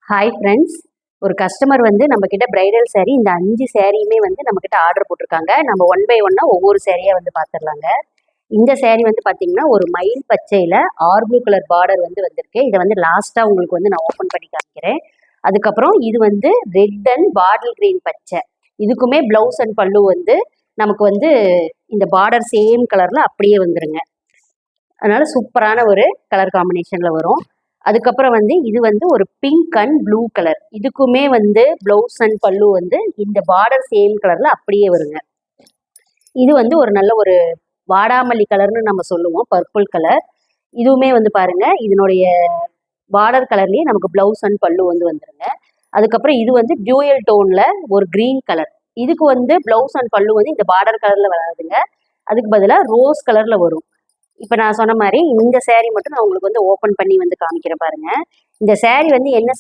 Hi friends. ஒரு customer வந்து நம்மக்கிட்ட பிரைடல் saree இந்த 5 சாரியுமே வந்து நம்மக்கிட்ட ஆர்டர் போட்டிருக்காங்க. நம்ம ஒன் பை ஒன்னாக ஒவ்வொரு சேரீயாக வந்து பார்த்துடலாங்க. இந்த saree வந்து பார்த்தீங்கன்னா ஒரு மயில் பச்சையில் ப்ளூ கலர் பார்டர் வந்து வந்திருக்கு. இதை வந்து லாஸ்ட்டாக உங்களுக்கு வந்து நான் ஓப்பன் பண்ணி காமிக்கிறேன். அதுக்கப்புறம் இது வந்து ரெட் அண்ட் பாட்டில் கிரீன் பச்சை. இதுக்குமே ப்ளவுஸ் அண்ட் பல்லு வந்து நமக்கு வந்து இந்த பார்டர் சேம் கலரில் அப்படியே வந்துருங்க. அதனால சூப்பரான ஒரு கலர் காம்பினேஷனில் வரும். அதுக்கப்புறம் வந்து இது வந்து ஒரு பிங்க் அண்ட் ப்ளூ கலர். இதுக்குமே வந்து ப்ளவுஸ் அண்ட் பல்லு வந்து இந்த பார்டர் சேம் கலர்ல அப்படியே வருங்க. இது வந்து ஒரு நல்ல ஒரு வாடாமல்லி கலர்னு நம்ம சொல்லுவோம், பர்பிள் கலர். இதுவுமே வந்து பாருங்க, இதனுடைய பார்டர் கலர்லயே நமக்கு ப்ளவுஸ் அண்ட் பல்லு வந்து வந்துருங்க. அதுக்கப்புறம் இது வந்து டியூயல் டோன்ல ஒரு கிரீன் கலர். இதுக்கு வந்து ப்ளவுஸ் அண்ட் பல்லு வந்து இந்த பார்டர் கலர்ல வராதுங்க. அதுக்கு பதிலாக ரோஸ் கலர்ல வரும். இப்போ நான் சொன்ன மாதிரி இந்த saree மட்டும் நான் உங்களுக்கு வந்து ஓப்பன் பண்ணி வந்து காமிக்கிறேன் பாருங்க. இந்த saree வந்து என்ன